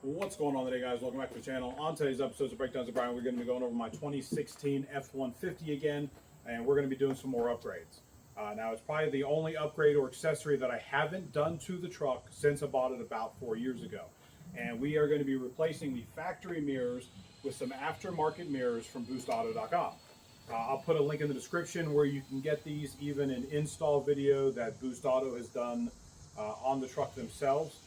What's going on today, guys? Welcome back to the channel. On today's episode of Breakdowns of Brian, we're going to be going over my 2016 F-150 again, and we're going to be doing some more upgrades. Now, it's probably the only upgrade or accessory that I haven't done to the truck since I bought it about 4 years ago. And we are going to be replacing the factory mirrors with some aftermarket mirrors from Boostauto.com. I'll put a link in the description where you can get these, even an install video that Boostauto has done on the truck themselves.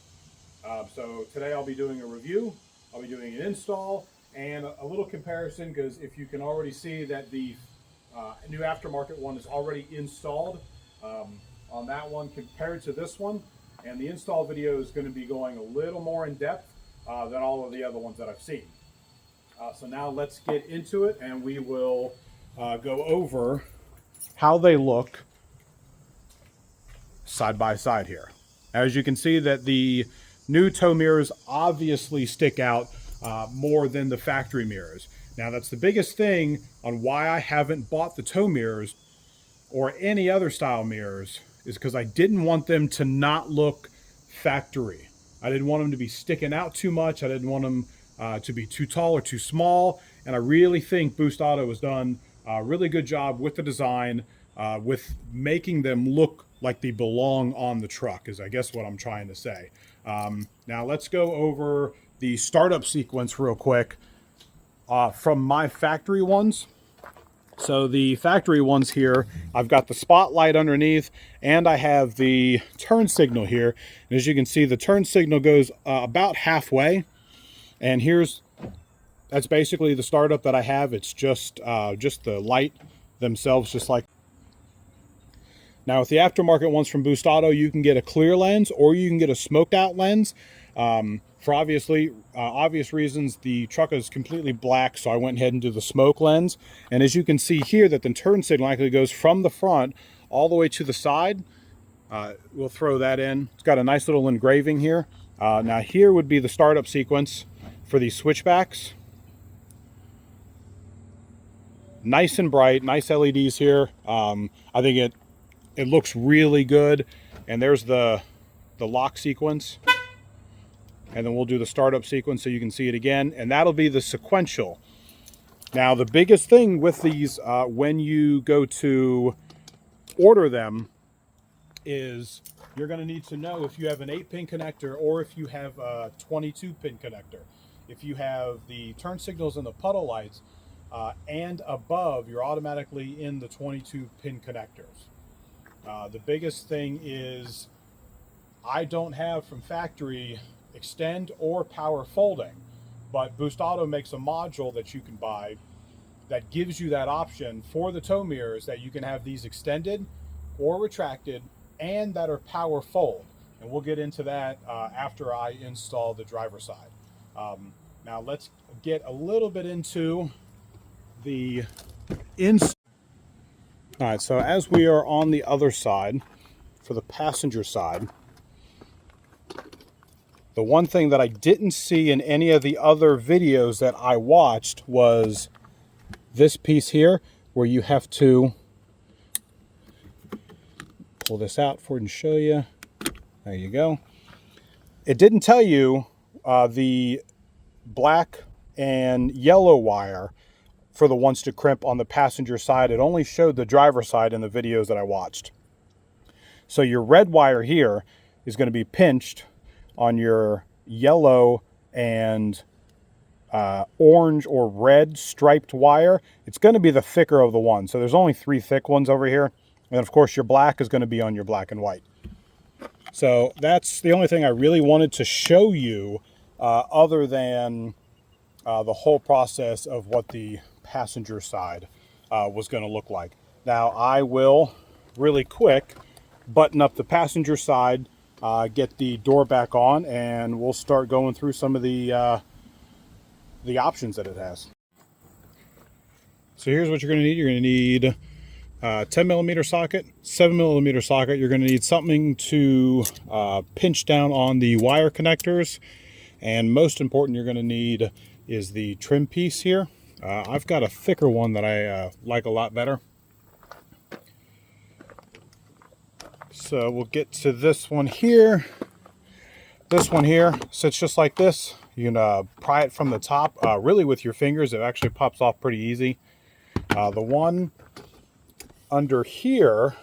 So today I'll be doing a review, I'll be doing an install, and a little comparison, because if you can already see that the new aftermarket one is already installed on that one compared to this one, and the install video is going to be going a little more in depth than all of the other ones that I've seen. So now let's get into it, and we will go over how they look side by side here. As you can see that the new tow mirrors obviously stick out more than the factory mirrors. Now, that's the biggest thing on why I haven't bought the tow mirrors or any other style mirrors, is because I didn't want them to not look factory. I didn't want them to be sticking out too much. I didn't want them to be too tall or too small. And I really think Boostauto has done a really good job with the design, with making them look like they belong on the truck, is I guess what I'm trying to say. Now let's go over the startup sequence real quick from my factory ones. So the factory ones here, I've got the spotlight underneath, and I have the turn signal here. And as you can see, the turn signal goes about halfway. And that's basically the startup that I have. It's just the light themselves, just like. Now, with the aftermarket ones from Boostauto, you can get a clear lens or you can get a smoked out lens. For obvious reasons, the truck is completely black, so I went ahead and did the smoke lens. And as you can see here, that the turn signal actually goes from the front all the way to the side. We'll throw that in. It's got a nice little engraving here. Now, here would be the startup sequence for these switchbacks. Nice and bright, nice LEDs here. I think it looks really good. And there's the lock sequence. And then we'll do the startup sequence so you can see it again. And that'll be the sequential. Now, the biggest thing with these when you go to order them is you're going to need to know if you have an 8-pin connector or if you have a 22-pin connector. If you have the turn signals and the puddle lights and above, you're automatically in the 22-pin connectors. The biggest thing is I don't have from factory extend or power folding, but Boostauto makes a module that you can buy that gives you that option for the tow mirrors, that you can have these extended or retracted and that are power fold. And we'll get into that after I install the driver's side. Now let's get a little bit into the install. All right, so as we are on the other side, for the passenger side, the one thing that I didn't see in any of the other videos that I watched was this piece here, where you have to pull this out for it and show you. There you go. It didn't tell you the black and yellow wire for the ones to crimp on the passenger side. It only showed the driver's side in the videos that I watched. So your red wire here is going to be pinched on your yellow and orange or red striped wire. It's going to be the thicker of the one. So there's only 3 thick ones over here. And of course your black is going to be on your black and white. So that's the only thing I really wanted to show you other than the whole process of what the passenger side was going to look like. Now I will really quick button up the passenger side, get the door back on, and we'll start going through some of the options that it has. So here's what you're going to need. You're going to need a 10 millimeter socket, 7 millimeter socket. You're going to need something to pinch down on the wire connectors, and most important, you're going to need is the trim piece here. I've got a thicker one that I like a lot better. So we'll get to this one here. This one here sits just like this. You can pry it from the top. Really with your fingers, it actually pops off pretty easy. The one under here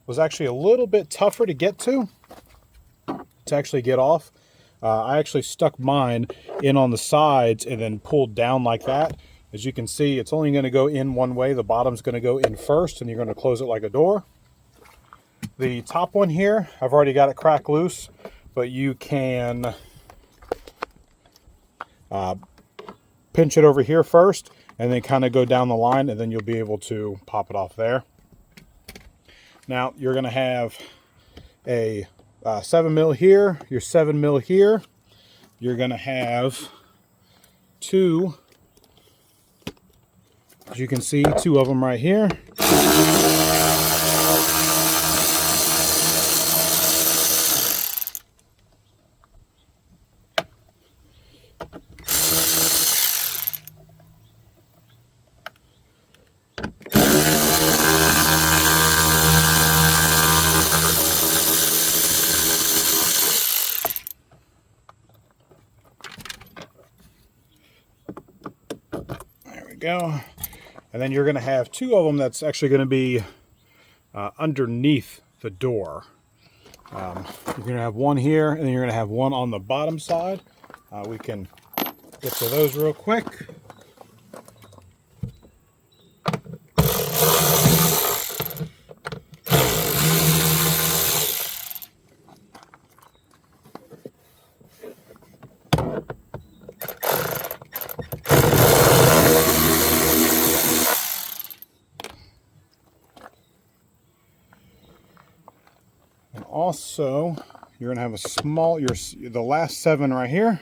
was actually a little bit tougher to get to actually get off. I actually stuck mine in on the sides and then pulled down like that. As you can see, it's only going to go in one way. The bottom's going to go in first, and you're going to close it like a door. The top one here, I've already got it cracked loose, but you can pinch it over here first and then kind of go down the line, and then you'll be able to pop it off there. Now you're going to have a 7 mil here, your 7 mil here. You're going to have two, as you can see, two of them right here. Go. And then you're going to have two of them that's actually going to be underneath the door. You're going to have one here, and then you're going to have one on the bottom side. We can get to those real quick. Also, you're going to have a small, the last 7 right here.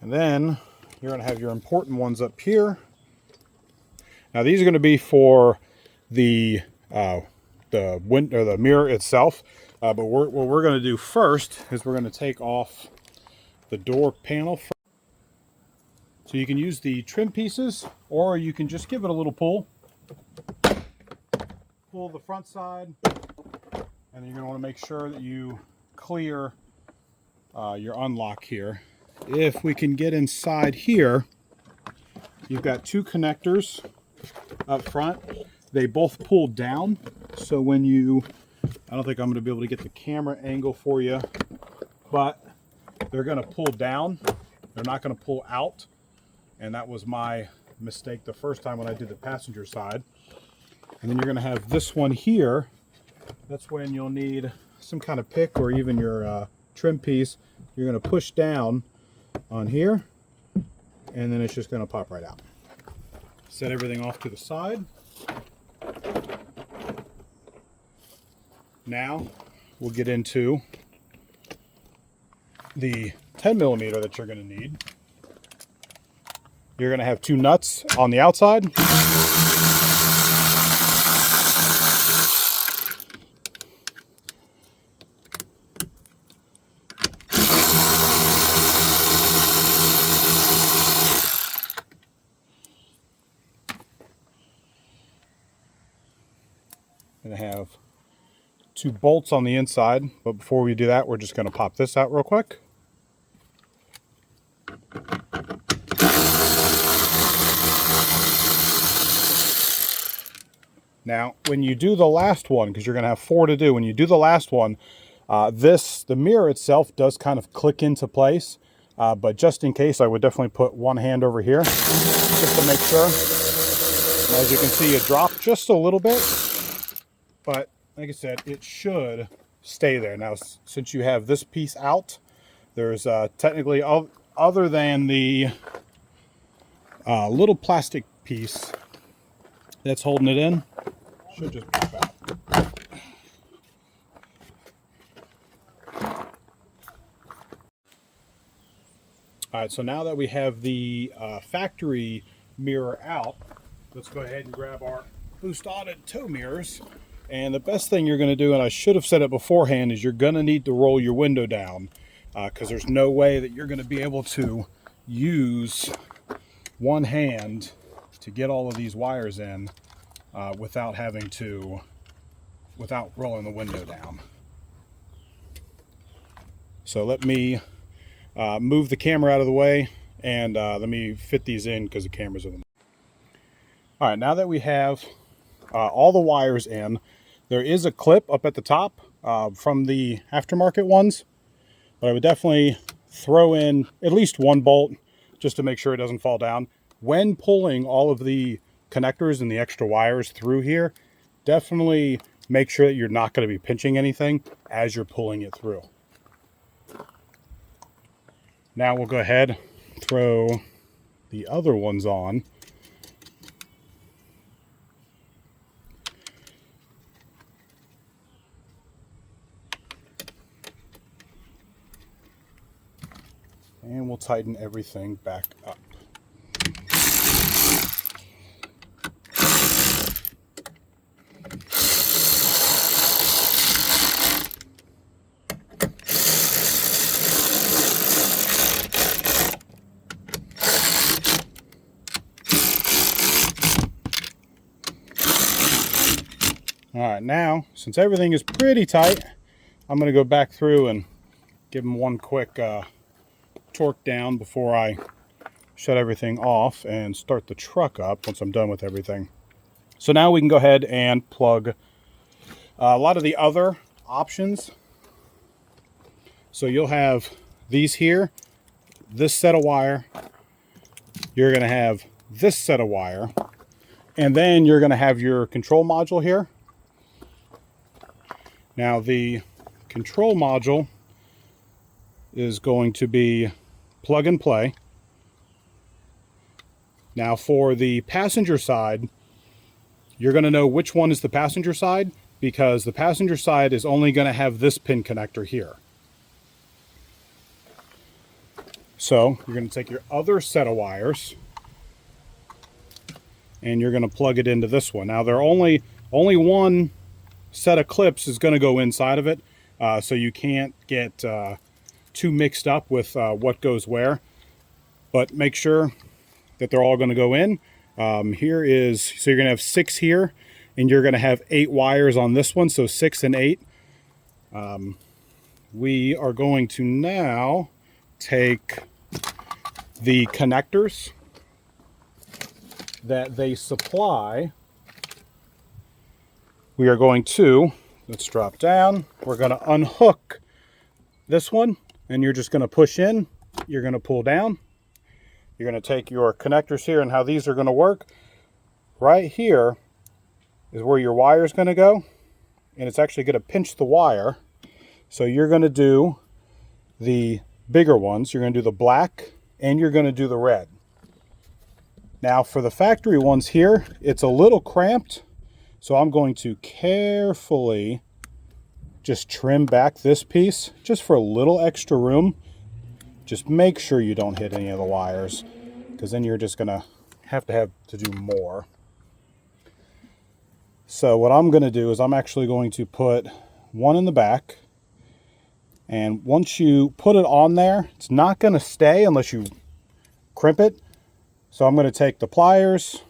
And then you're going to have your important ones up here. Now these are going to be for the mirror itself. But what we're going to do first is we're going to take off the door panel first. So you can use the trim pieces, or you can just give it a little pull. Pull the front side, and then you're going to want to make sure that you clear your unlock here. If we can get inside here, you've got 2 connectors up front. They both pull down, so when you, I don't think I'm going to be able to get the camera angle for you, but they're going to pull down. They're not going to pull out. And that was my mistake the first time when I did the passenger side. And then you're going to have this one here. That's when you'll need some kind of pick or even your trim piece. You're going to push down on here, and then it's just going to pop right out. Set everything off to the side. Now we'll get into the 10 millimeter that you're going to need. You're going to have 2 nuts on the outside. Going to have 2 bolts on the inside, but before we do that, we're just going to pop this out real quick. Now, when you do the last one, because you're going to have 4 to do, when you do the last one, the mirror itself does kind of click into place, but just in case, I would definitely put one hand over here, just to make sure. And as you can see, it dropped just a little bit, but like I said, it should stay there. Now, since you have this piece out, there's technically, other than the little plastic piece that's holding it in, should just pop out. All right, so now that we have the factory mirror out, let's go ahead and grab our Boostauto tow mirrors. And the best thing you're going to do, and I should have said it beforehand, is you're going to need to roll your window down, because there's no way that you're going to be able to use one hand to get all of these wires in without having to without rolling the window down. So let me move the camera out of the way, and let me fit these in because the camera's in the... All right, now that we have all the wires in, there is a clip up at the top from the aftermarket ones, but I would definitely throw in at least one bolt just to make sure it doesn't fall down. When pulling all of the connectors and the extra wires through here, definitely make sure that you're not going to be pinching anything as you're pulling it through. Now we'll go ahead, throw the other ones on. And we'll tighten everything back up. All right, now, since everything is pretty tight, I'm going to go back through and give them one quick torque down before I shut everything off and start the truck up once I'm done with everything. So now we can go ahead and plug a lot of the other options. So you'll have these here, this set of wire, you're going to have this set of wire, and then you're going to have your control module here. Now the control module is going to be plug and play. Now for the passenger side, you're going to know which one is the passenger side because the passenger side is only going to have this pin connector here. So you're going to take your other set of wires and you're going to plug it into this one. Now there are only one set of clips is going to go inside of it, so you can't get too mixed up with what goes where, but make sure that they're all going to go in. Here is, so you're going to have 6 here, and you're going to have 8 wires on this one, so 6 and 8. We are going to now take the connectors that they supply. We are going to, let's drop down, we're going to unhook this one, and you're just going to push in, you're going to pull down. You're going to take your connectors here, and how these are going to work. Right here is where your wire is going to go, and it's actually going to pinch the wire. So you're going to do the bigger ones. You're going to do the black, and you're going to do the red. Now for the factory ones here, it's a little cramped, so I'm going to carefully just trim back this piece just for a little extra room. Just make sure you don't hit any of the wires, because then you're just going to have to do more. So what I'm going to do is I'm actually going to put one in the back, and once you put it on there, it's not going to stay unless you crimp it. So I'm going to take the pliers,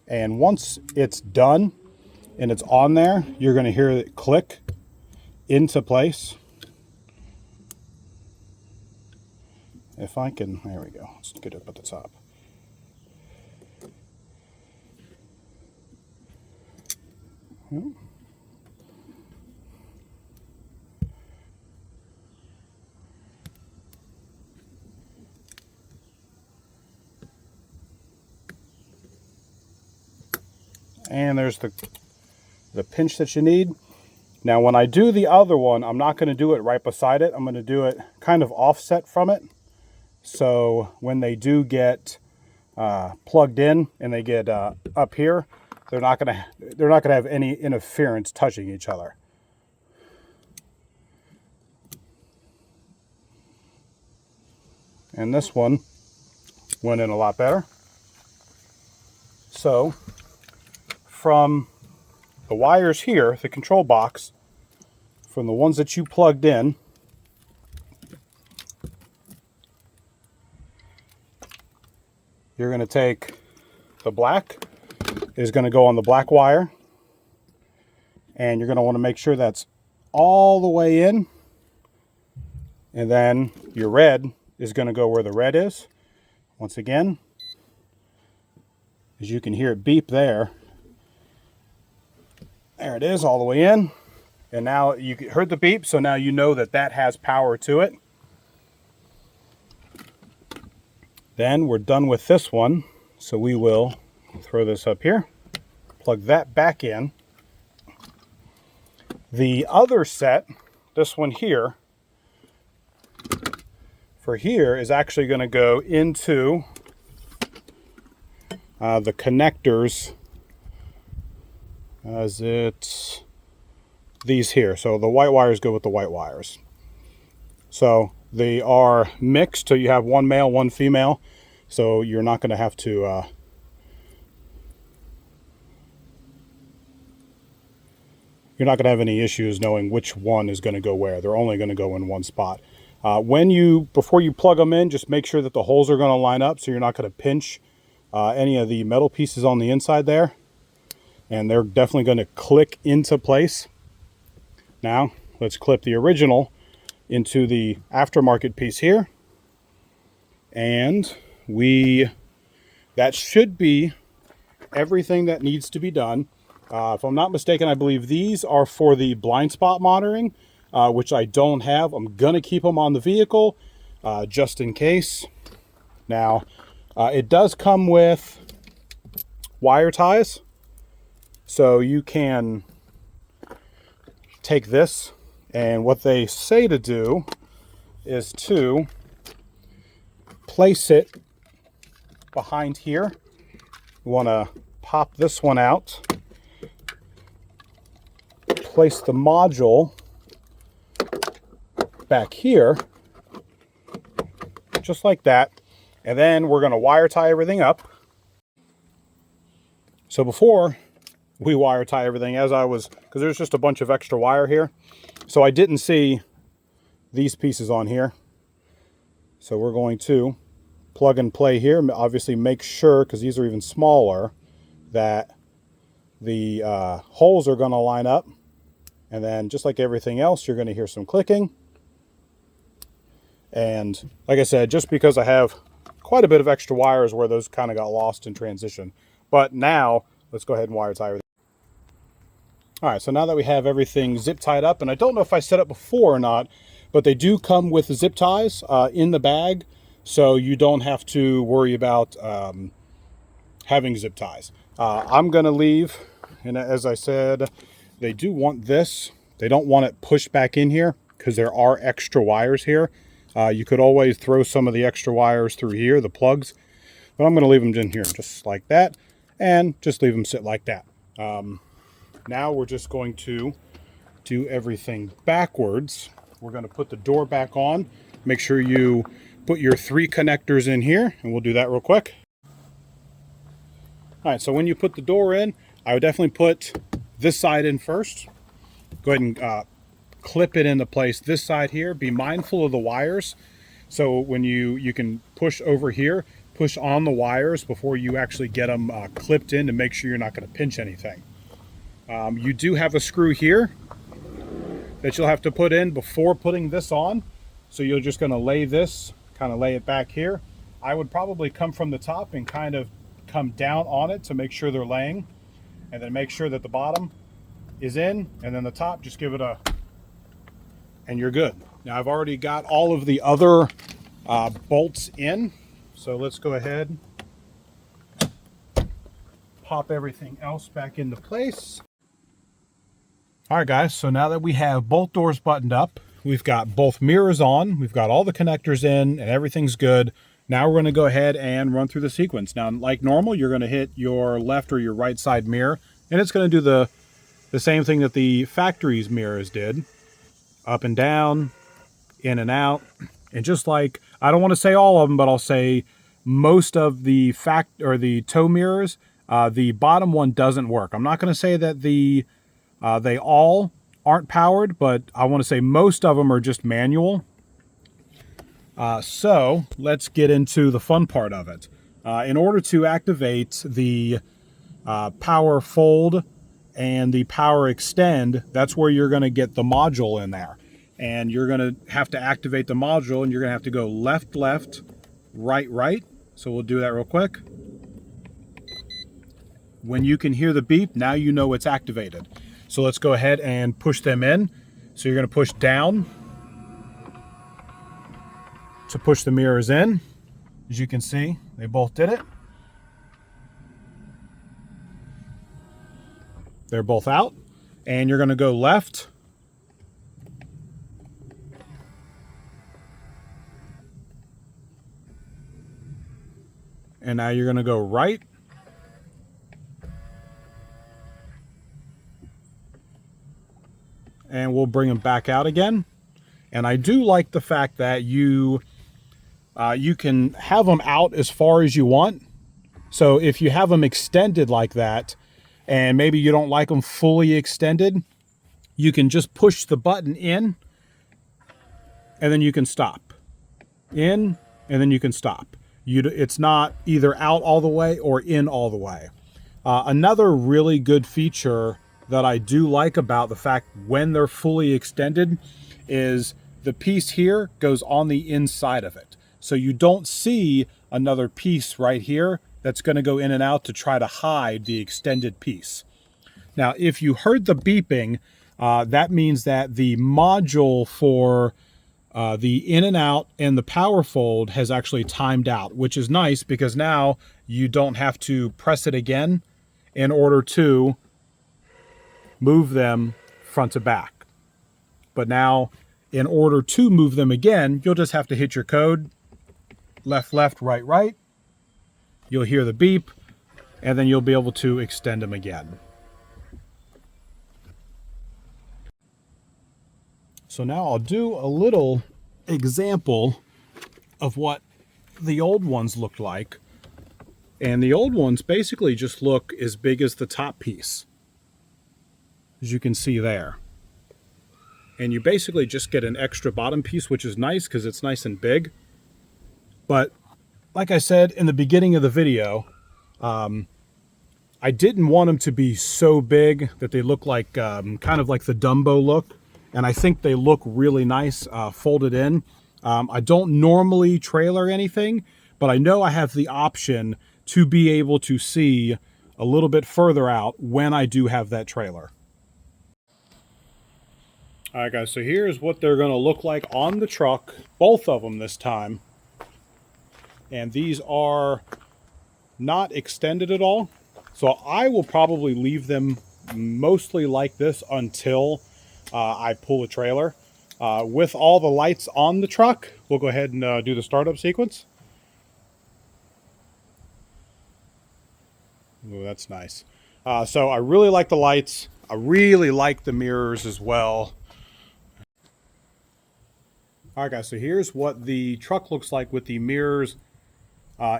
and once it's done and it's on there, you're going to hear it click into place. If I can, there we go. Let's get it up at the top. And there's the pinch that you need. Now when I do the other one, I'm not going to do it right beside it. I'm going to do it kind of offset from it. So when they do get plugged in and they get up here, they're not going to have any interference touching each other. And this one went in a lot better. So from the wires here, the control box, from the ones that you plugged in, you're going to take the black is going to go on the black wire. And you're going to want to make sure that's all the way in. And then your red is going to go where the red is. Once again, as you can hear it beep there. There it is, all the way in. And now you heard the beep, so now you know that that has power to it. Then we're done with this one. So we will throw this up here, plug that back in. The other set, this one here, for here is actually going to go into the connectors. Is it these here? So the white wires go with the white wires. So they are mixed, so you have one male, one female. So you're not going to have to you're not going to have any issues knowing which one is going to go where. They're only going to go in one spot. Before you plug them in, just make sure that the holes are going to line up, so you're not going to pinch any of the metal pieces on the inside there. And they're definitely going to click into place. Now, let's clip the original into the aftermarket piece here. And that should be everything that needs to be done. If I'm not mistaken, I believe these are for the blind spot monitoring, which I don't have. I'm going to keep them on the vehicle just in case. Now, it does come with wire ties. So you can take this, and what they say to do is to place it behind here. You want to pop this one out, place the module back here, just like that, and then we're going to wire tie everything up. So before we wire tie everything, because there's just a bunch of extra wire here, so I didn't see these pieces on here. So we're going to plug and play here. Obviously make sure, because these are even smaller, that the holes are going to line up. And then just like everything else, you're going to hear some clicking. And like I said, just because I have quite a bit of extra wires where those kind of got lost in transition. But now let's go ahead and wire tie everything. All right, so now that we have everything zip tied up, and I don't know if I said it before or not, but they do come with zip ties in the bag, so you don't have to worry about having zip ties. I'm going to leave, and as I said, they do want this. They don't want it pushed back in here because there are extra wires here. You could always throw some of the extra wires through here, the plugs, but I'm going to leave them in here just like that, and just leave them sit like that. Now we're just going to do everything backwards. We're going to put the door back on. Make sure you put your 3 connectors in here, and we'll do that real quick. All right, so when you put the door in, I would definitely put this side in first. Go ahead and clip it into place this side here. Be mindful of the wires. So when you can push over here, push on the wires before you actually get them clipped in to make sure you're not going to pinch anything. You do have a screw here that you'll have to put in before putting this on. So you're just going to lay this, kind of lay it back here. I would probably come from the top and kind of come down on it to make sure they're laying, and then make sure that the bottom is in, and then the top, just give it and you're good. Now I've already got all of the other bolts in, so let's go ahead, pop everything else back into place. All right, guys, so now that we have both doors buttoned up, we've got both mirrors on, we've got all the connectors in, and everything's good. Now we're going to go ahead and run through the sequence. Now, like normal, you're going to hit your left or your right side mirror, and it's going to do the same thing that the factory's mirrors did. Up and down, in and out. And just like, I don't want to say all of them, but I'll say most of the tow mirrors, the bottom one doesn't work. I'm not going to say that they all aren't powered, but I want to say most of them are just manual. So let's get into the fun part of it. In order to activate the power fold and the power extend, that's where you're going to get the module in there. And you're going to have to activate the module, and you're going to have to go left, left, right, right. So we'll do that real quick. When you can hear the beep, now you know it's activated. So let's go ahead and push them in. So you're going to push down to push the mirrors in. As you can see, they both did it. They're both out. And you're going to go left. And now you're going to go right. And we'll bring them back out again. And I do like the fact that you can have them out as far as you want. So if you have them extended like that, and maybe you don't like them fully extended, you can just push the button in, and then you can stop. In, and then you can stop. It's not either out all the way or in all the way. Another really good feature that I do like about the fact when they're fully extended is the piece here goes on the inside of it. So you don't see another piece right here that's going to go in and out to try to hide the extended piece. Now, if you heard the beeping, that means that the module for the in and out and the power fold has actually timed out, which is nice because now you don't have to press it again in order to move them front to back. But now, in order to move them again, you'll just have to hit your code, left, left, right, right. You'll hear the beep, and then you'll be able to extend them again. So now I'll do a little example of what the old ones looked like. And the old ones basically just look as big as the top piece, as you can see there. And you basically just get an extra bottom piece, which is nice because it's nice and big. But like I said in the beginning of the video, I didn't want them to be so big that they look like kind of like the Dumbo look. And I think they look really nice folded in. I don't normally trailer anything, but I know I have the option to be able to see a little bit further out when I do have that trailer. All right, guys, so here's what they're going to look like on the truck, both of them this time. And these are not extended at all. So I will probably leave them mostly like this until I pull the trailer. With all the lights on the truck, we'll go ahead and do the startup sequence. Oh, that's nice. So I really like the lights. I really like the mirrors as well. All right, guys, so here's what the truck looks like with the mirrors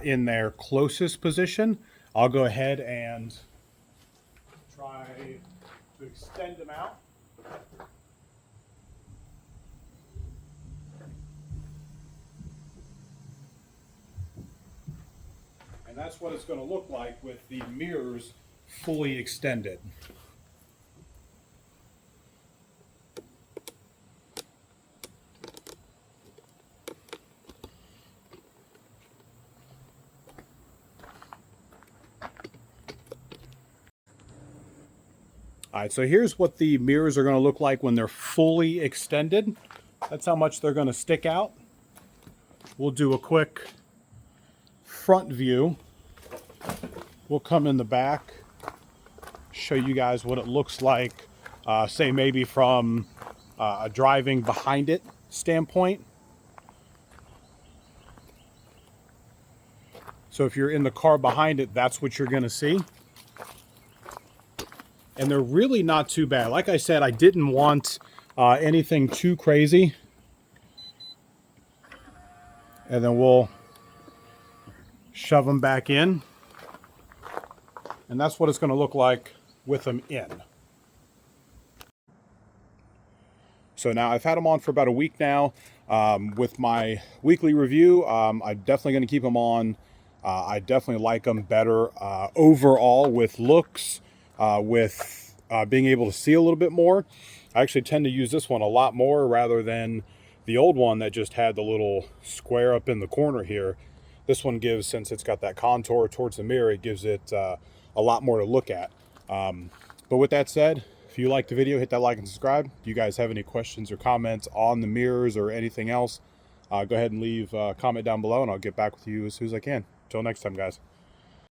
in their closest position. I'll go ahead and try to extend them out. And that's what it's going to look like with the mirrors fully extended. All right, so here's what the mirrors are going to look like when they're fully extended. That's how much they're going to stick out. We'll do a quick front view. We'll come in the back, show you guys what it looks like, say maybe from a driving behind it standpoint. So if you're in the car behind it, that's what you're going to see. And they're really not too bad. Like I said, I didn't want anything too crazy. And then we'll shove them back in. And that's what it's going to look like with them in. So now I've had them on for about a week now. With my weekly review, I'm definitely going to keep them on I definitely like them better overall with looks, with being able to see a little bit more. I actually tend to use this one a lot more rather than the old one that just had the little square up in the corner here. This one gives, since it's got that contour towards the mirror, it gives it a lot more to look at. But with that said, if you liked the video, hit that like and subscribe. If you guys have any questions or comments on the mirrors or anything else, go ahead and leave a comment down below, and I'll get back with you as soon as I can. Until next time, guys.